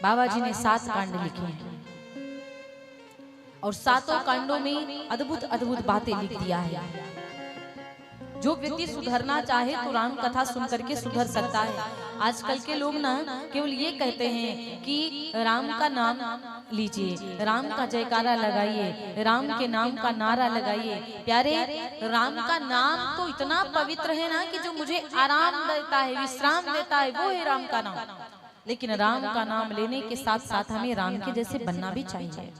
बाबा जी ने 7 कांड लिखे हैं और 7 कांडों में अद्भुत अद्भुत बातें लिख दिया है। जो व्यक्ति सुधरना चाहे तो राम कथा सुन करके सुधर सकता है। आजकल के लोग ना केवल ये कहते हैं कि राम का नाम लीजिए, राम का जयकारा लगाइए, राम के नाम का नारा लगाइए। प्यारे, राम का नाम तो इतना पवित्र है ना कि जो मुझे आराम देता है, विश्राम देता है, वो है राम का नाम। लेकिन राम का नाम लेने के साथ साथ हमें राम के जैसे बनना भी चाहिए।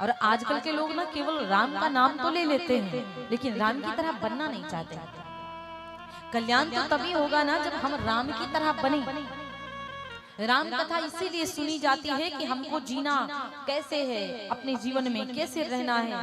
और आजकल के लोग ना केवल राम का नाम तो ले लेते हैं लेकिन राम की तरह बनना नहीं चाहते। कल्याण तो तभी होगा ना जब हम राम की तरह बने। राम कथा इसीलिए सुनी जाती है कि हमको जीना कैसे है, अपने जीवन में कैसे रहना है,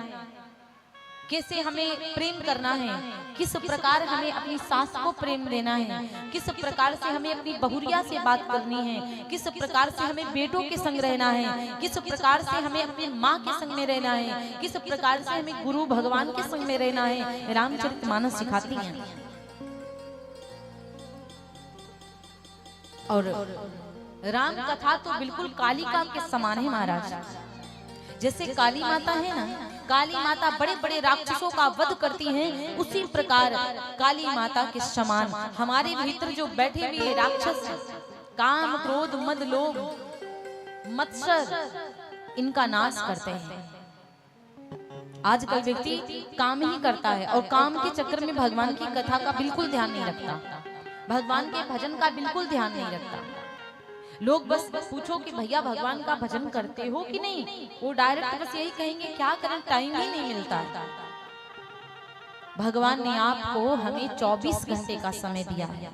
कैसे हमें प्रेम करना है, किस प्रकार हमें अपनी सास को प्रेम देना है, किस प्रकार से हमें अपनी बहुरिया से बात करनी है, किस प्रकार से हमें बेटों के संग रहना है, किस प्रकार से हमें अपनी माँ के संग में रहना है, किस प्रकार से हमें गुरु भगवान के संग में रहना है। रामचरितमानस सिखाती हैं। और राम कथा तो बिल्कुल कालिका के समान है महाराज। जैसे काली माता है ना, काली माता बड़े बड़े राक्षसों का वध करती हैं, उसी प्रकार काली माता के समान हमारे भीतर जो बैठे हुए राक्षस काम क्रोध मद लोभ मत्सर, इनका नाश करते हैं। आजकल व्यक्ति काम ही करता है और काम के चक्कर में भगवान की कथा का बिल्कुल ध्यान नहीं रखता, भगवान के भजन का बिल्कुल ध्यान नहीं रखता। लोग बस पूछो कि भैया भगवान का भजन करते हो कि नहीं, वो डायरेक्ट बस यही कहेंगे क्या करें, टाइम ही नहीं मिलता। भगवान ने आपको हमें 24 घंटे का समय दिया है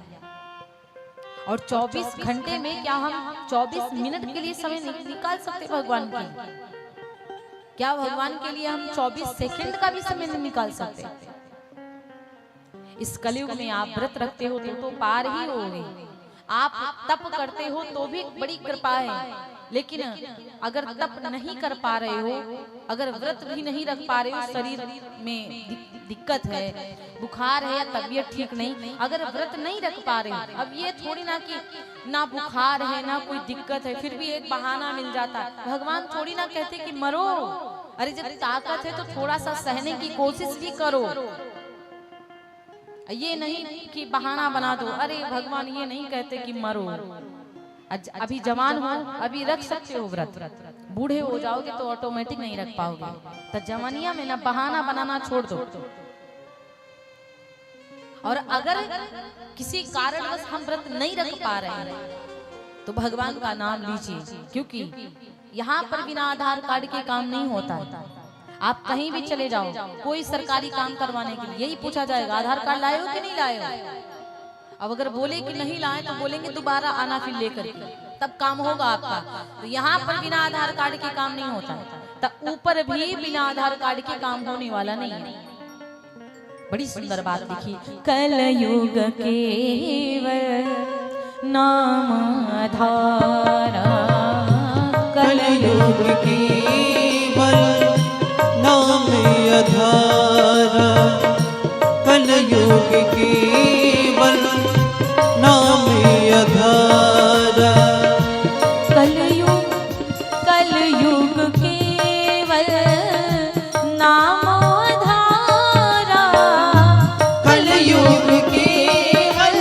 और 24 घंटे में क्या हम 24 मिनट के लिए समय निकाल सकते भगवान के? क्या भगवान के लिए हम 24 सेकंड का भी समय नहीं निकाल सकते? इस कलयुग में आप व्रत रखते हो तो पार ही होगे, आप तप करते हो तो भी बड़ी कृपा है। लेकिन अगर तप नहीं कर पा रहे हो, अगर व्रत भी नहीं रख पा रहे हो, शरीर में दिक्कत है, बुखार है या तबीयत ठीक नहीं, अगर व्रत नहीं रख पा रहे हो, अब ये थोड़ी ना कि ना बुखार है ना कोई दिक्कत है फिर भी एक बहाना मिल जाता है। भगवान थोड़ी ना कहते कि मरो, अरे जब ताकत है तो थोड़ा सा सहने की कोशिश भी करो। ये नहीं कि बहाना बना दो। अरे भगवान ये नहीं कहते कि मरो, अभी जवान हो, अभी रख सकते हो व्रत, बूढ़े हो जाओगे तो ऑटोमेटिक नहीं रख पाओगे। तो जवानिया में ना बहाना बनाना छोड़ दो। और अगर किसी कारणवश हम व्रत नहीं रख पा रहे हैं तो भगवान का नाम लीजिए, क्योंकि यहाँ पर बिना आधार कार्ड के काम नहीं होता है। आप कहीं भी चले जाओ, कोई सरकारी काम करवाने के लिए यही पूछा जाएगा आधार कार्ड लाए हो कि नहीं लाए हो। अब अगर बोले कि नहीं लाए तो बोलेंगे दोबारा आना फिर लेकर के, तब काम होगा आपका। तो यहाँ पर बिना आधार कार्ड के काम नहीं होता, तब ऊपर भी बिना आधार कार्ड के काम होने वाला नहीं है। बड़ी सुंदर बात लिखी, कलयुग केवल नाम आधारा, कलयुग केवल नाम आधारा, कलयुग केवल नाम आधारा, कलयुग कलयुग केवल नाम आधारा, कलयुग केवल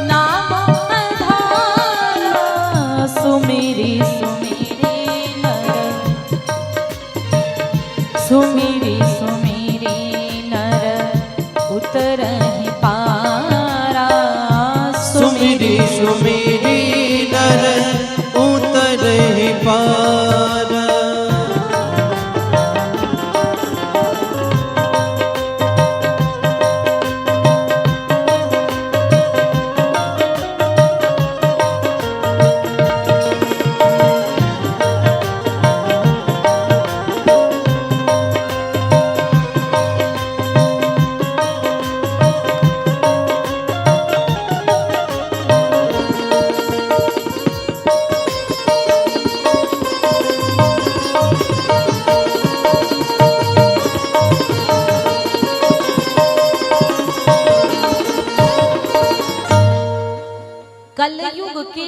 नाम आधारा। सुमेरी सुमेरी नर, सुमेरी सुमेरी नर उतरहि पारा, सुमिरी सुमिरी नर उतरहि पारा।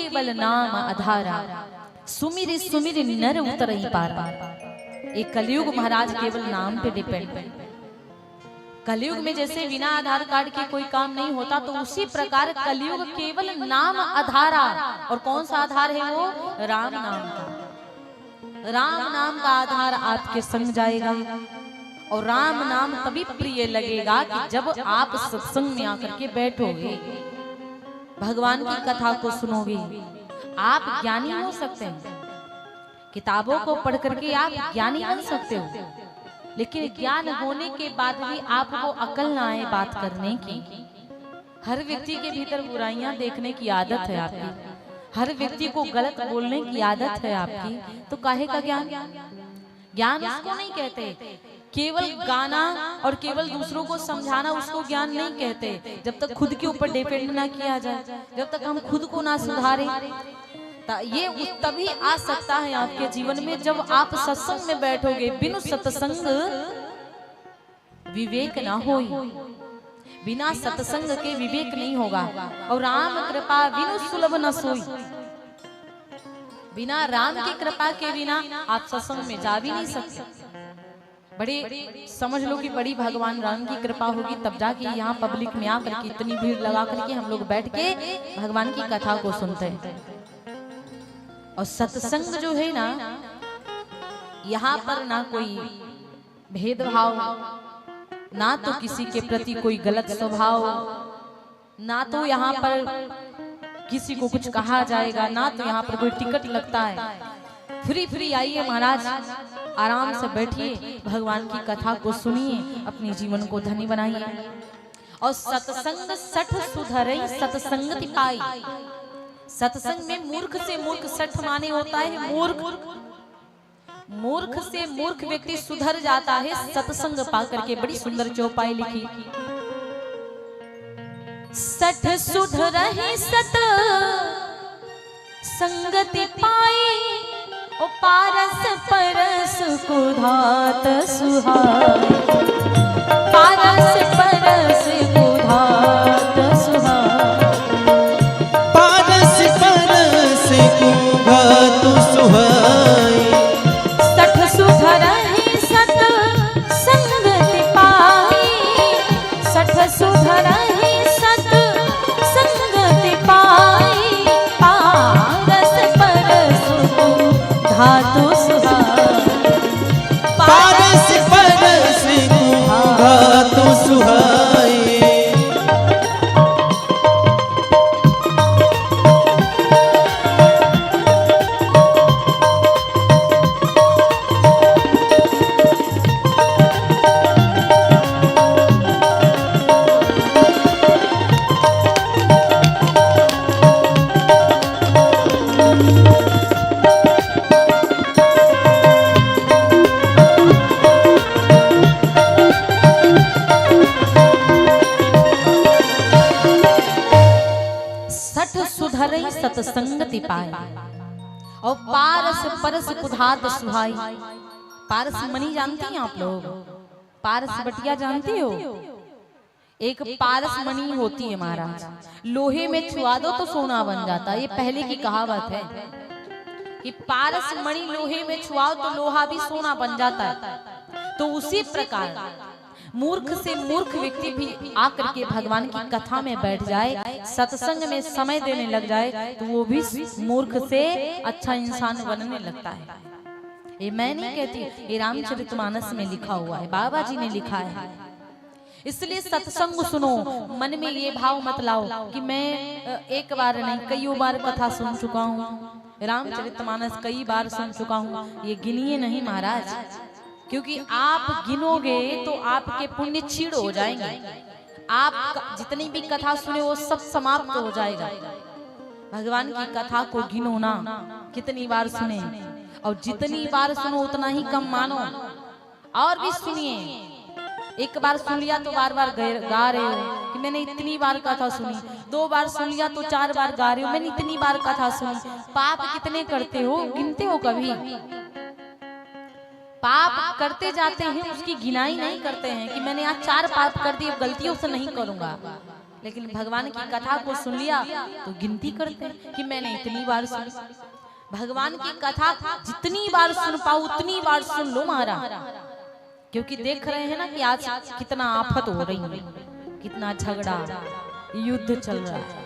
केवल नाम आधारा, सुमिर सुमिर नर उतरहि पारा। एक कलयुग महाराज केवल नाम पे डिपेंड। कलयुग में जैसे बिना आधार कार्ड के कोई काम नहीं होता, तो उसी प्रकार कलयुग केवल नाम आधारा। और कौन सा आधार है वो? राम नाम का। राम नाम का आधार आपके संग जाएगा, और राम नाम तभी प्रिय लगेगा कि जब आप सत्संग में आकर के बैठोगे, भगवान की कथा को सुनोगे। आप ज्ञानी हो सकते हैं, किताबों को पढ़ करके आप ज्ञानी बन सकते हो, लेकिन ज्ञान होने के बाद भी आपको अकल ना आए बात करने की। हर व्यक्ति के भीतर बुराइयां देखने की आदत है आपकी, हर व्यक्ति को गलत बोलने की आदत है आपकी, तो काहे का ज्ञान? ज्ञान उसको नहीं कहते। केवल गाना और केवल दूसरों को समझाना उसको ज्ञान नहीं कहते, जब तक खुद के ऊपर डिपेंड ना किया जाए, जब तक हम खुद को ना सुधारे। ये तभी आ सकता है आपके जीवन में जब आप सत्संग में बैठोगे। बिनु सत्संग विवेक ना होई, बिना सत्संग के विवेक नहीं होगा। और राम कृपा बिनु सुलभ न सोई, बिना राम की कृपा के बिना आप सत्संग में जा भी नहीं सकते। बड़े समझ लो कि बड़ी भगवान राम की कृपा होगी तब जाके यहाँ पब्लिक में आकर के इतनी भीड़ लगा करके हम लोग बैठ के भगवान की कथा को सुनते हैं। और सत्संग जो है ना, यहाँ पर ना कोई भेदभाव, ना तो किसी के प्रति कोई गलत स्वभाव, ना तो यहाँ पर किसी को कुछ कहा जाएगा, ना तो यहाँ पर कोई टिकट लगता है। फ्री फ्री आइए महाराज, आराम से बैठिए, भगवान की कथा को सुनिए, अपने जीवन को धन्य बनाइए। और सत्संग सठ सुधरई सत्संगति पाई। सत्संग में मूर्ख से मूर्ख सठ माने होता है मूर्ख। मूर्ख से मूर्ख व्यक्ति सुधर जाता है सत्संग पा करके। बड़ी सुंदर चौपाई लिखी, सठ सुधरहि सत संगति पाई, ओ पारस परस कुधात सुहाई। पारस परस कुधात सुहाई, पारस परस कुधात सुहाई। सठ सुधरहि सत संगति पाई, सठ सुधरहि सत संगति पाई। पारस परस कुधात सुहाई, पारस परस कुधात सुहाई। सत्संगति पाए, और पारस परस कुधात सुहाई। पारस मणि जानती हैं आप लोग? पारस बटिया जानती हो? एक पारस मणि होती है महाराज, लोहे में छुआ दो तो सोना बन जाता है। ये पहले की कहावत है कि पारस मणि लोहे में छुआओ तो लोहा भी सोना बन जाता है। तो उसी प्रकार मूर्ख से मूर्ख व्यक्ति भी आकर के भगवान की कथा में बैठ जाए, सत्संग में समय देने लग जाए, तो वो भी मूर्ख से अच्छा इंसान बनने लगता है। ये मैं नहीं कहती, ये रामचरितमानस में लिखा हुआ है, बाबा जी ने लिखा है। इसलिए सत्संग सुनो, मन में ये भाव मत लाओ कि मैं एक बार नहीं कई बार कथा सुन चुका हूँ, रामचरितमानस कई बार सुन चुका हूँ। ये गिनिए नहीं महाराज, क्योंकि आप गिनोगे तो आपके पुण्य क्षीण हो जाएंगे। आप जितनी भी कथा सुने वो सब समाप्त हो जाएगा। भगवान की कथा को गिनो ना, कितनी बार सुने, और जितनी बार सुनो उतना ही कम मानो। और भी सुनिए, एक बार सुन लिया तो बार बार गा रहे हो कि मैंने इतनी बार कथा सुनी, 2 बार सुन लिया तो 4 बार गा रहे हो मैंने इतनी बार कथा सुनी। पाप कितने करते हो, गिनते हो कभी? पाप करते जाते हैं, उसकी गिनाई नहीं करते हैं कि मैंने आज 4 पाप कर दिए, गलतियों से नहीं करूंगा। लेकिन भगवान की कथा को सुन लिया तो गिनती करते हैं कि मैंने इतनी बार सुनी। भगवान की कथा जितनी बार सुन पाओ उतनी बार सुन लो महाराज, क्योंकि देख रहे हैं ना कि आज कितना आफत हो रही है, कितना झगड़ा युद्ध चल रहा है,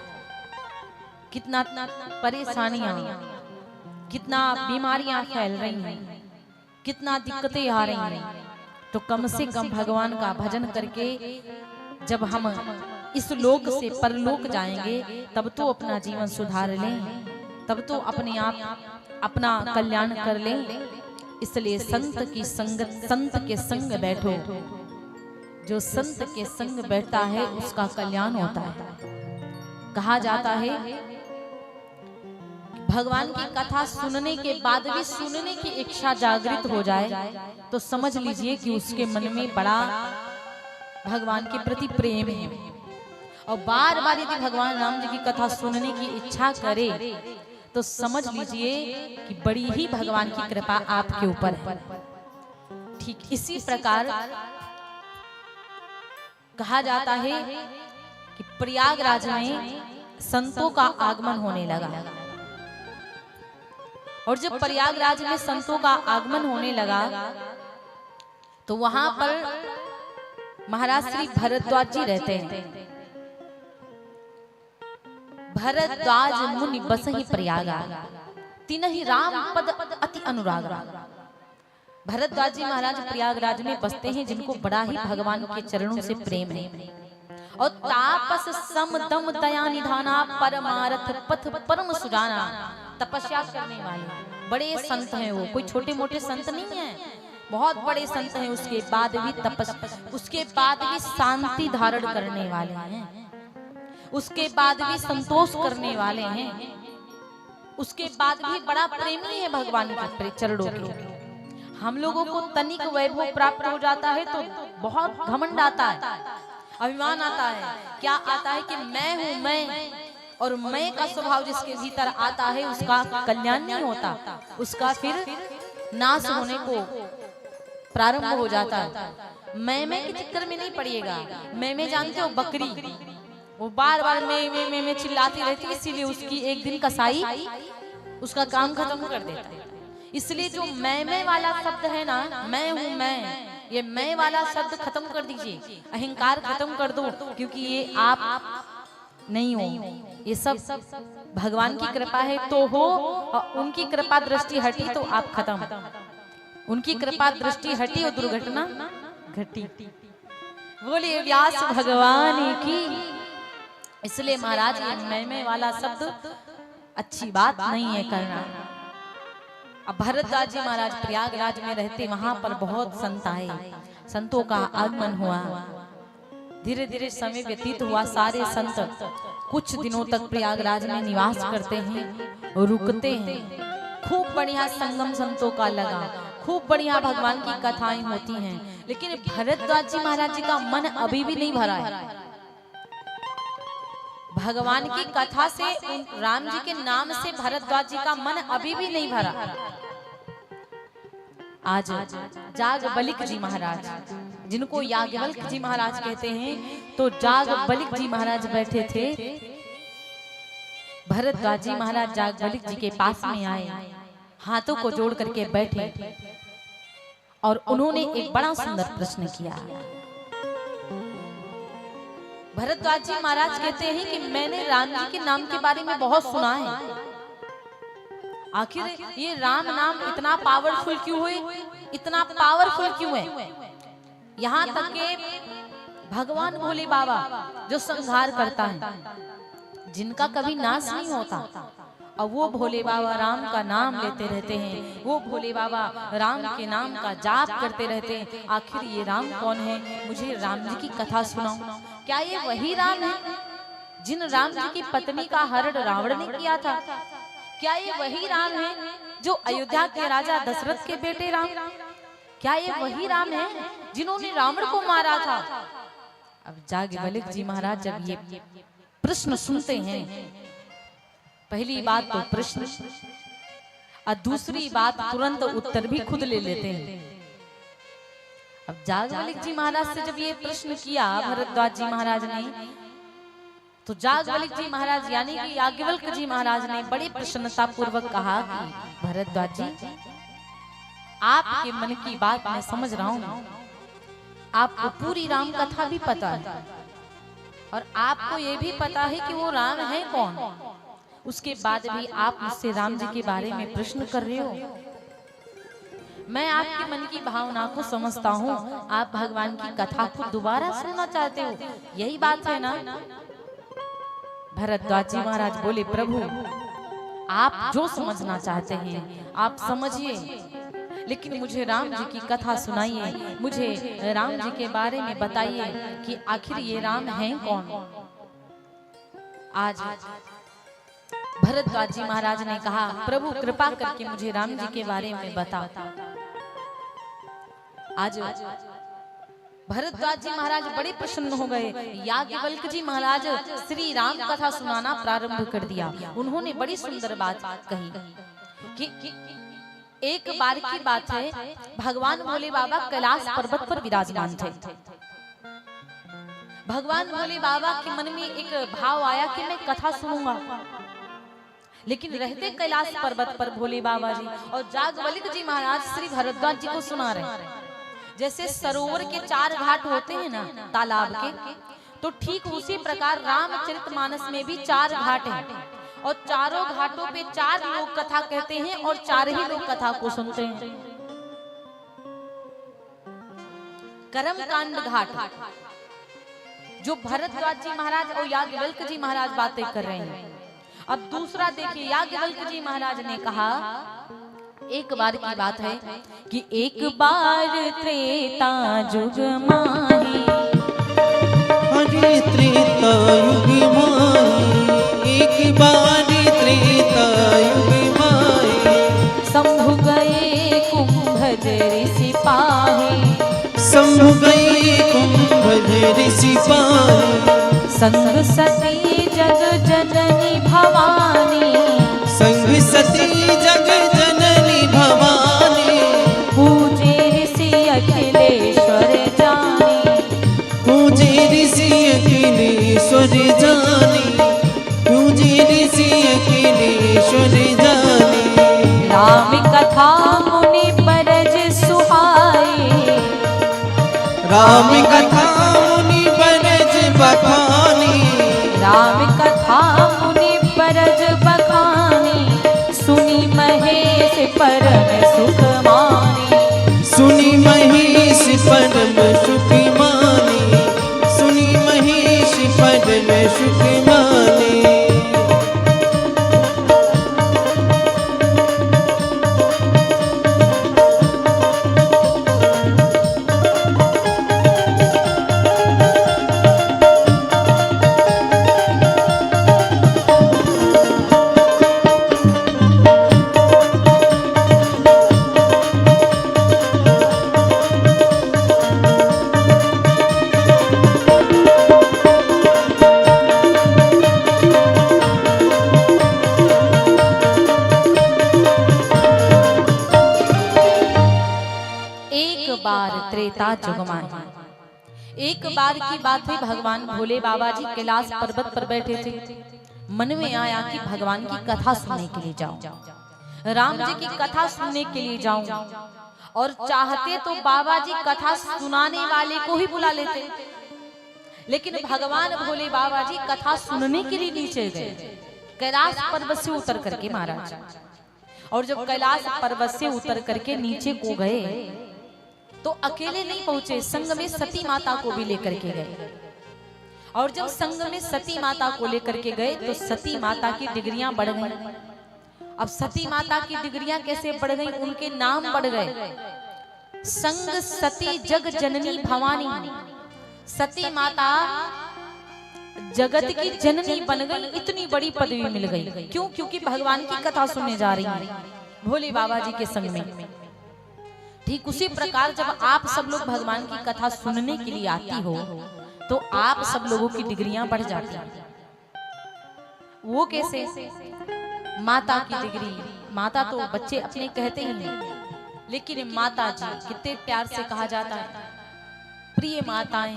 कितना परेशानियां, कितना बीमारियां फैल रही हैं, कितना दिक्कतें आ रही हैं। तो कम से कम भगवान का भजन करके जब हम इस लोक से परलोक जाएंगे तब तो अपना जीवन सुधार लें, तब तो अपने आप अपना कल्याण कर लें। इसलिए संत की संगत, संत के संग बैठो। जो संत के संग बैठता है उसका कल्याण होता है। कहा जाता है भगवान की कथा सुनने के बाद भी सुनने की इच्छा जागृत हो जाए तो समझ लीजिए कि उसके मन में बड़ा भगवान के प्रति प्रेम है। और बार बार यदि भगवान राम जी की कथा सुनने की इच्छा करे तो समझ लीजिए कि बड़ी ही भगवान की कृपा आपके ऊपर है। ठीक इसी प्रकार कहा जाता है कि प्रयागराज में संतों का आगमन होने लगा। और जब प्रयागराज में संतों का आगमन होने लगा तो वहां पर महाराज श्री भरद्वाज जी रहते हैं। भरद्वाज मुनि बसहि प्रयागा, तिनहि राम पद अति अनुरागा। भरद्वाज जी महाराज प्रयागराज में बसते हैं जिनको बड़ा ही भगवान के चरणों से प्रेम है। और तापस सम दम दया निधाना, परमारथ पथ परम सुजाना। तपस्या करने वाले बड़े संत हैं वो, कोई छोटे मोटे संत नहीं है, बहुत बड़े संत हैं। उसके बाद भी उसके बाद भी शांति धारण करने वाले हैं, उसके बाद भी संतोष करने वाले हैं, उसके बाद भी बड़ा प्रेमी है भगवान के चरणों के। हम लोगों को तनिक वैभव प्राप्त हो जाता है तो बहुत घमंड आता है, अभिमान आता है। क्या आता है कि मैं हूं मैं, और मैं का स्वभाव जिसके भीतर आता है उसका कल्याण नहीं होता, उसका फिर नाश होने को प्रारंभ हो जाता है। मैं के चक्कर में नहीं पड़िएगा। मैं जानते हो बकरी, वो बार बार मैं चिल्लाती रहती है, इसीलिए उसकी एक दिन कसाई उसका काम खत्म कर देता है। इसलिए जो मैं वाला शब्द है ना, मैं हूं मैं, ये मैं वाला शब्द खत्म कर दीजिए, अहंकार खत्म कर दो, क्योंकि ये आप नहीं हो, ये सब भगवान की कृपा है तो हो, और उनकी कृपा दृष्टि हटी तो आप खत्म। उनकी कृपा दृष्टि हटी और दुर्घटना घटी। बोलिए व्यास भगवान की। इसलिए महाराज ये मैं वाला शब्द अच्छी बात नहीं है करना। अब भरद्वाज जी महाराज प्रयागराज में रहते, वहां पर बहुत संत आए, संतों का आगमन हुआ। धीरे धीरे समय व्यतीत हुआ, सारे संत कुछ दिनों तक प्रयागराज में निवास करते हैं, रुकते हैं। खूब बढ़िया संगम संतों का लगा, खूब बढ़िया भगवान की कथाएं होती हैं। लेकिन भरद्वाज जी महाराज जी का मन अभी भी नहीं भरा है भगवान की कथा से, राम जी के नाम से भरद्वाज जी का मन अभी भी नहीं भरा। आज जागबलिक जी महाराज, जिनको याज्ञवल्क्य जी महाराज कहते हैं, तो जागबलिक जी महाराज बैठे थे। भरद्वाज जी महाराज जागबलिक जी के पास में आए, हाथों को जोड़ करके बैठे और उन्होंने एक बड़ा सुंदर प्रश्न किया। भरद्वाज जी महाराज कहते हैं कि मैंने राम जी के नाम के बारे में बहुत सुना है, आखिर ये राम नाम इतना पावरफुल क्यों है, इतना पावरफुल क्यों है। यहाँ तक के भगवान भोले बाबा जो संहार करता है, जिनका कभी नाश नहीं होता, और वो भोले बाबा राम का नाम लेते रहते हैं, वो भोले बाबा राम के नाम का जाप करते रहते हैं। आखिर ये राम कौन है, मुझे राम जी की कथा सुनाओ। क्या ये वही राम है जिन राम जी की पत्नी का हरण रावण ने किया था? क्या ये वही राम है जो अयोध्या के राजा दशरथ के बेटे राम? क्या ये वही राम है जिन्होंने रावण को मारा था? अब जागबलिक जी महाराज जब ये प्रश्न सुनते हैं, पहली बात तो प्रश्न, और दूसरी बात तुरंत उत्तर भी खुद ले लेते हैं। अब जागबलिक जी महाराज से जब ये प्रश्न किया भरद्वाज जी महाराज ने, तो याज्ञवल्क्य जी महाराज यानी कि याज्ञवल्क्य जी महाराज ने बड़े प्रसन्नता पूर्वक कहा कि भरद्वाज जी, आपके मन की बात मैं समझ रहा हूँ, आपको पूरी राम कथा भी पता है और आपको ये भी पता है कि वो राम है कौन। उसके बाद भी आप मुझसे राम जी के बारे में प्रश्न कर रहे हो। मैं आपके मन की भावना को समझता हूँ, आप भगवान की कथा को दोबारा सुनना चाहते हो, यही बात है ना। भरद्वाज जी महाराज बोले, प्रभु आप जो समझना चाहते हैं आप समझिए, लेकिन मुझे राम जी की कथा सुनाइए, मुझे राम जी के बारे में बताइए कि आखिर ये राम हैं कौन। आज भरद्वाज जी महाराज ने कहा, प्रभु कृपा करके मुझे राम जी के बारे में बता। आज भरद्वाज जी महाराज बड़े प्रसन्न हो गए। याज्ञवल्क्य जी महाराज श्री राम कथा सुनाना प्रारंभ कर दिया। उन्होंने बड़ी सुंदर बात कही कि एक बार की बात है, भगवान भोले बाबा कैलाश पर्वत पर विराजमान थे। भगवान भोले बाबा के मन में एक भाव आया कि मैं कथा सुनूंगा, लेकिन रहते कैलाश पर्वत पर भोले बाबा जी और याज्ञवल्क्य जी महाराज श्री भरद्वाज जी को सुना रहे। जैसे सरोवर के 4 घाट होते हैं ना तालाब के, तो ठीक उसी प्रकार रामचरितमानस में भी 4 घाट हैं और चारों घाटों पे 4 लोग कथा कहते हैं और 4 ही लोग कथा को सुनते हैं। कर्मकांड घाट जो भरद्वाज जी महाराज और याज्ञवल्क्य जी महाराज बातें कर रहे हैं। अब दूसरा देखिए, याज्ञवल्क्य जी महाराज ने कहा, एक बार की बात है कि एक बार त्रेता युग माही, हरे त्रेता युग माही, एक बार त्रेता युग माही, शंभु गए कुंभधर सिपाही, शंभु गए कुंभधर सिपाही, संग सती जग जननी भवानी, संग सती जग जननी भवानी, पूजे ऋषि अखिलेश्वर जानी, पूजे ऋषि अखिलेश्वर जानी, पूजे ऋषि अखिलेश्वर जानी। राम कथा मुनि बरज सुहाई, राम कथा मुनि बरज बखानी, राम कथा मुनि बरज बखानी, सुनी महेश परम सुख मानी, सुनी महेश परम सुख मानी, सुनी महेश परम सुख मानी। त्रेता जुगमाही। एक बार की बात है, भगवान भोले बाबा जी कैलाश पर्वत पर बैठे थे। मन में आया कि भगवान की कथा सुनने के लिए जाऊं, राम जी की कथा सुनने के लिए जाऊं। और चाहते तो बाबा जी कथा सुनाने वाले को ही बुला लेते, लेकिन भगवान भोले बाबा जी कथा सुनने के लिए नीचे गए कैलाश पर्वत से उतर करके महाराज। और जब कैलाश पर्वत से उतर करके नीचे को गए तो अकेले नहीं पहुंचे, संग में सती माता को भी लेकर के गए। और जब संग में सती माता को लेकर के गए तो सती माता की डिग्रियां बढ़ गई। अब सती माता की डिग्रियां कैसे बढ़ गई, उनके नाम बढ़ गए। संग सती जग जननी भवानी, सती माता जगत की जननी बन गई, इतनी बड़ी पदवी मिल गई। क्यों? क्योंकि भगवान की कथा सुनने जा रही है भोले बाबा जी के संग में। ठीक उसी प्रकार जब आप सब लोग भगवान की कथा सुनने के लिए आती हो तो आप सब लोगों की डिग्रियां बढ़ जाती हैं। वो कैसे? माता की डिग्री, माता तो बच्चे अपने कहते ही नहीं, लेकिन माता जी कितने प्यार से कहा जाता है, प्रिय माताएं,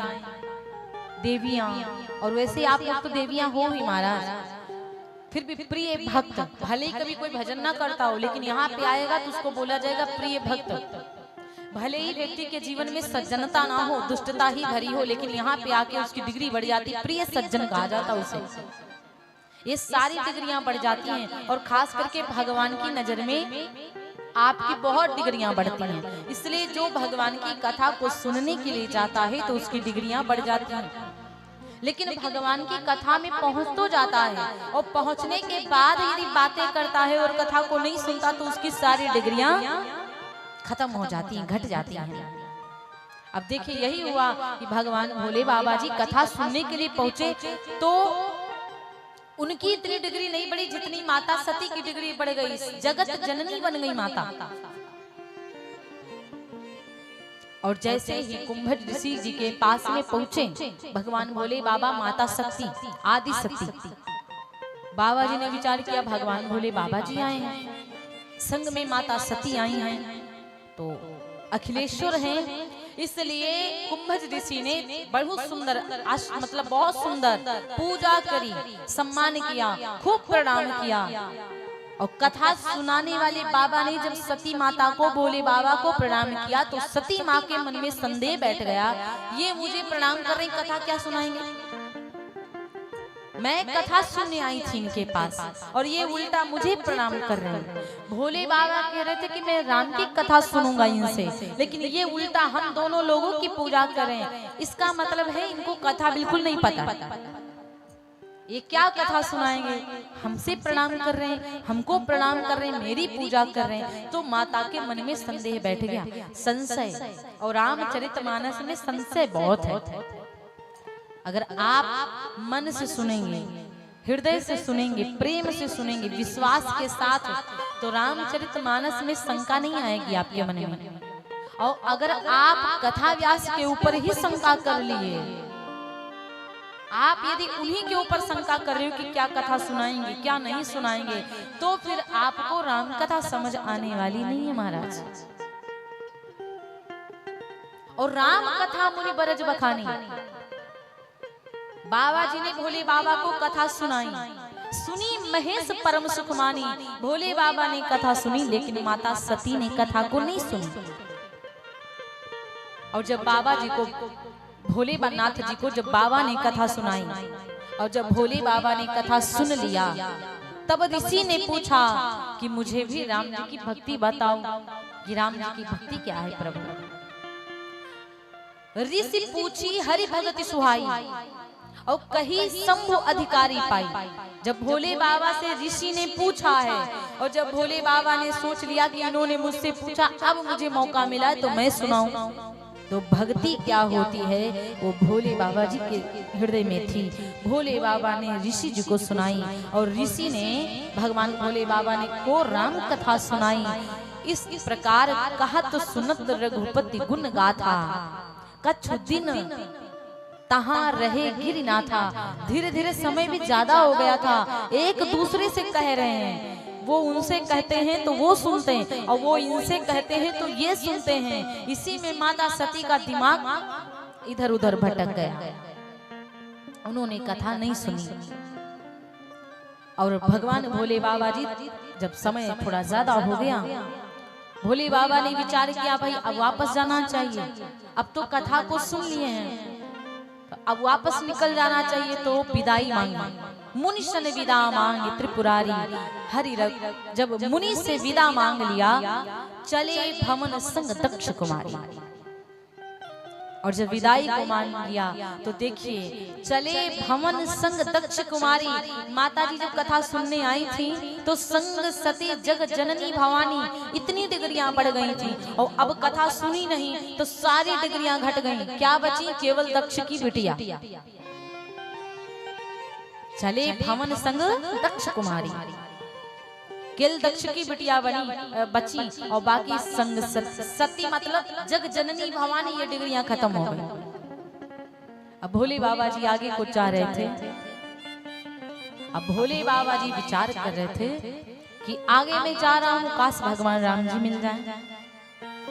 देवियां, और वैसे आप लोग तो देवियां हो ही महाराज, फिर भी प्रिय भक्त, भले ही कभी कोई भजन ना करता हो लेकिन यहाँ पे आएगा तो उसको बोला जाएगा प्रिय भक्त। भले ही व्यक्ति के जीवन में सज्जनता ना हो, दुष्टता ही भरी हो, लेकिन यहाँ पे आके उसकी डिग्री बढ़ जाती, प्रिय सज्जन कहा जाता उसे। ये सारी डिग्रियां बढ़ जाती हैं और खास करके भगवान की नजर में आपकी बहुत डिग्रियां बढ़ती हैं। इसलिए जो भगवान की कथा को सुनने के लिए जाता है तो उसकी डिग्रियां बढ़ जाती हैं। लेकिन भगवान की कथा में पहुंच तो जाता है और पहुंचने के बाद यदि बातें करता है और कथा को नहीं सुनता तो उसकी सारी डिग्रियां खत्म हो जाती हैं, घट जाती हैं। अब देखिए यही हुआ कि भगवान भोले बाबा जी कथा सुनने के लिए पहुंचे तो उनकी इतनी डिग्री नहीं बढ़ी जितनी माता सती की डिग्री बढ़ गई, जगत जननी बन गई माता। और जैसे ही कुंभट ऋषि जी के पास में पहुंचे भगवान भोले बाबा, माता शक्ति आदि शक्ति, बाबा जी ने विचार किया भगवान भोले बाबा जी आए हैं, संग में माता सती आई हैं, तो अखिलेश्वर हैं, इसलिए कुंभज ऋषि ने बहुत सुंदर मतलब बहुत सुंदर पूजा करी, सम्मान किया, खूब प्रणाम किया। और कथा सुनाने वाले बाबा ने जब सती माता को भोले बाबा को प्रणाम किया तो सती माँ के मन में संदेह बैठ गया, ये मुझे प्रणाम कर रही, कथा क्या सुनाएंगे? मैं कथा सुनने आई थी इनके पास और ये उल्टा मुझे प्रणाम कर रहे हैं। भोले बाबा कह रहे थे कि मैं राम की कथा सुनूंगा इनसे, लेकिन ये उल्टा हम दोनों लोगों की पूजा कर रहे हैं। इसका मतलब है इनको कथा बिल्कुल नहीं पता, ये क्या कथा सुनाएंगे? हमसे प्रणाम कर रहे हैं, हमको प्रणाम कर रहे हैं, मेरी पूजा कर रहे हैं। तो माता के मन में संदेह बैठ गया, संशय। और रामचरितमानस में संशय बहुत है। अगर आप मन से सुनेंगे, हृदय से सुनेंगे, प्रेम से सुनेंगे, विश्वास के साथ, तो रामचरितमानस में शंका नहीं आएगी आपके मन में। और अगर आप कथा व्यास के ऊपर ही शंका कर लिए, आप यदि उन्हीं के ऊपर शंका कर रहे हो कि क्या कथा सुनाएंगे क्या नहीं सुनाएंगे, तो फिर आपको राम कथा समझ आने वाली नहीं है महाराज। और राम कथा मुनि बरज बखानी, बाबा जी ने भोले बाबा को कथा सुनाई, सुनी महेश परम सुख मानी। भोले बाबा ने कथा सुनी लेकिन माता सती ने कथा को नहीं सुनी। और जब बाबा जी को, भोले नाथ जी को जब बाबा ने कथा सुनाई और जब भोले बाबा ने कथा सुन लिया, तब ऋषि ने पूछा कि मुझे भी राम जी की भक्ति बताओ, कि राम जी की भक्ति क्या है प्रभु। ऋषि पूछी हरि भगति सुहाई और कही शंभु अधिकारी पाई। जब भोले बाबा से ऋषि ने पूछा है और जब भोले बाबा ने सोच लिया कि इन्होंने मुझसे पूछा, अब मुझे मौका मिला है तो मैं सुनाऊं, तो भक्ति क्या होती है वो भोले बाबा जी के हृदय में थी। भोले बाबा ने ऋषि जी को सुनाई और ऋषि ने भगवान भोले बाबा ने को राम कथा सुनाई। इस प्रकार कहत सुनत रघुपति गुण गाथा, कछु दिन तहाँ रहे गिरिनाथा। धीरे धीरे समय भी ज्यादा हो गया था, एक दूसरे से कह रहे हैं, वो उनसे कहते हैं तो वो सुनते हैं और वो इनसे कहते हैं तो ये सुनते हैं। इसी में माता सती का दिमाग इधर उधर भटक गया, उन्होंने कथा नहीं सुनी। और भगवान भोले बाबा जी जब समय थोड़ा ज्यादा हो गया, भोले बाबा ने विचार किया भाई अब वापस जाना चाहिए, अब तो कथा को सुन लिए हैं, तो अब वापस निकल जाना चाहिए। तो विदाई मांगी, मुनि सन विदा मांगे त्रिपुरारी हरि रघु। जब मुनि से विदा मांग लिया, चले भवन संग दक्ष कुमारी। और जब विदाई को मान लिया तो देखिए चले भवन संग दक्ष कुमारी। माता जी जब कथा सुनने आई थी तो संग सती जग जननी भवानी इतनी डिग्रियां बढ़ गई थी, और अब कथा सुनी नहीं तो सारी डिग्रियां घट गई। क्या बची? केवल दक्ष की बिटिया। चले भवन संग दक्ष कुमारी, केवल दक्ष की बिटिया बची और बाकी संग सती मतलब जग जननी भवानी, ये डिग्रियां खत्म हो गई। अब भोले बाबा जी आगे को जा रहे थे। अब भोले बाबा जी विचार कर रहे थे कि आगे मैं जा रहा हूँ, काश भगवान राम जी मिल जाए,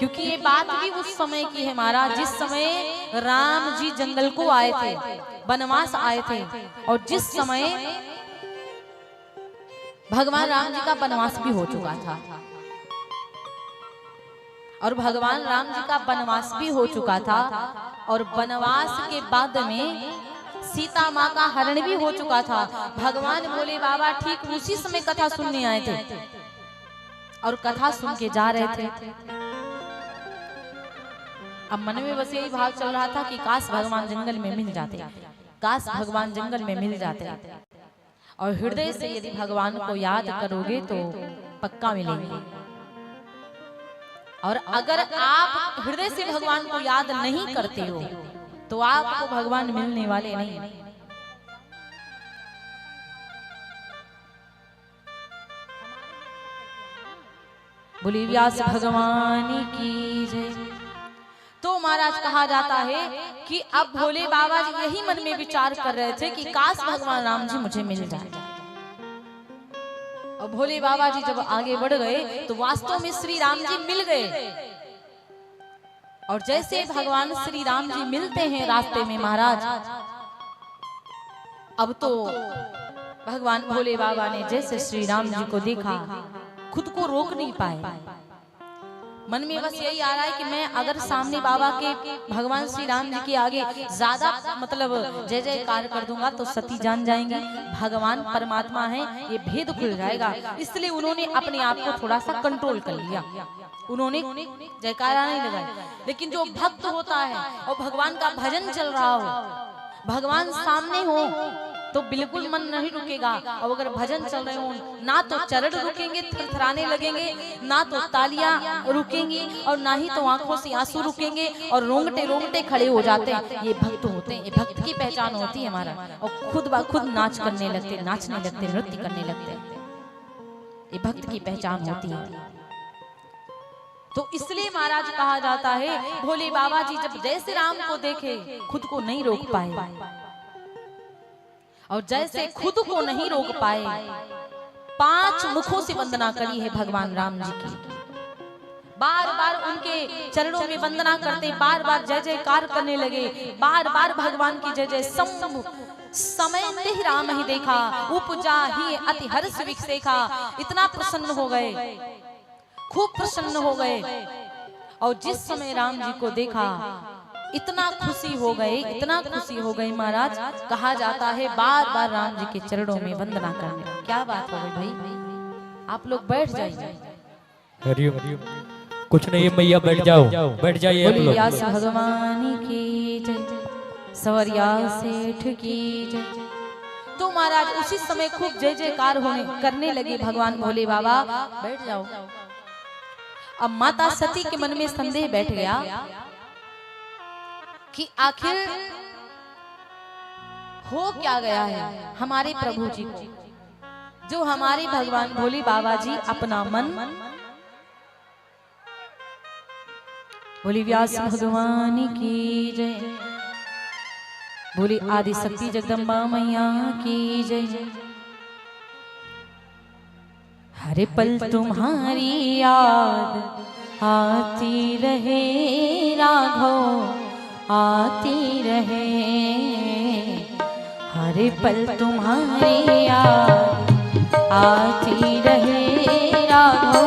क्योंकि ये बात भी उस समय की है महाराज, जिस समय राम जी जंगल को आए थे, वनवास आए थे, और जिस समय भगवान राम जी का वनवास भी हो चुका था। और भगवान राम जी का वनवास भी हो चुका था, और वनवास के बाद में सीता माँ का हरण भी हो चुका था। भगवान भोले बाबा ठीक उसी समय कथा सुनने आए थे, और कथा सुन के जा रहे थे। अब मन में बस यही भाव चल रहा था कि काश भगवान जंगल में मिल जाते, काश भगवान जंगल में मिल जाते। और हृदय से यदि भगवान को याद करोगे तो पक्का मिलेंगे। और अगर आप हृदय से भगवान को याद नहीं करते हो तो आपको भगवान मिलने वाले नहीं। बोलिए व्यास भगवान की जय। तो महाराज कहा जाता है कि अब भोले बाबा जी यही मन में विचार कर रहे थे कि काश भगवान राम जी मुझे मिल जाए। और भोले बाबा जी जब आगे बढ़ गए तो वास्तव में श्री राम जी मिल गए। और जैसे भगवान श्री राम जी मिलते हैं रास्ते में महाराज, अब तो भगवान भोले बाबा ने जैसे श्री राम जी को देखा खुद को रोक नहीं पाए। मन में बस यही आ रहा है कि मैं अगर सामने बाबा के भगवान श्री राम जी के आगे ज्यादा मतलब जय जयकार कर दूंगा तो सती जान जाएंगे, भगवान परमात्मा है, ये भेद खुल जाएगा। इसलिए उन्होंने अपने आप को थोड़ा सा कंट्रोल कर लिया, उन्होंने जयकारा नहीं लगाया। लेकिन जो भक्त होता है और भगवान का भजन चल रहा हो, भगवान सामने हो तो बिल्कुल मन नहीं रुकेगा। और अगर भजन चल रहे हो ना तो चरण रुकेंगे, थरथराने लगेंगे, ना तो तालियां रुकेंगी, और ना ही तो आंखों से आंसू रुकेंगे, और रोंगटे रोंगटे खड़े हो जाते हैं। ये भक्त होते हैं, ये भक्त की पहचान होती है हमारा। और खुद ब खुद नाच करने लगते, नाचने लगते, नृत्य करने लगते, ये भक्त की पहचान होती है। तो इसलिए महाराज कहा जाता है भोले बाबा जी जब जैसे राम को देखे खुद को नहीं रोक पाए, और जैसे खुद को नहीं रोक पाए 5 मुखों से वंदना करी है भगवान राम जी की। बार बार उनके चरणों में वंदना करते, बार बार जय जयकार करने लगे, बार बार भगवान की जय जय। समय ही राम ही देखा, उपजा ही अति हर्ष विखेखा। इतना प्रसन्न हो गए, खूब प्रसन्न हो गए। और जिस समय राम जी को देखा इतना खुशी हो गए, इतना खुशी हो गई महाराज, कहा जाता है बार बार राम जी के चरणों में वंदना करने। क्या बात हो गई भाई, आप लोग बैठ जाइए। हरिओम। कुछ नहीं मैया, बैठ जाओ, बैठ जाइए आप लोग। व्यास भगवान की जय, सवरिया सेठ की जय। तो महाराज उसी समय खूब जय जयकार होने करने लगे भगवान भोले बाबा। बैठ जाओ। अब माता सती के मन में संदेह बैठ गया कि आखिर हो क्या गया है हमारे प्रभु जी को, जो हमारे भगवान भोले बाबा जी अपना मन। बोली व्यास भगवान की जय, बोली आदि शक्ति जगदम्बा मैया की जय। हर पल तुम्हारी याद आती रहे राघव, आती रहे। हर पल तुम्हारी याद आती रहे राघव,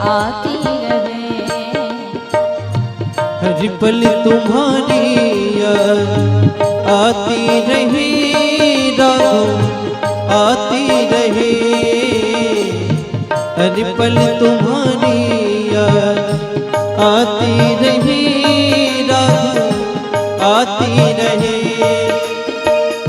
आती रहे। हर पल तुम्हारी याद आती रहे राघव, आती रहे। हर पल तुम्हारी याद आती रहे राघव, आती रहे।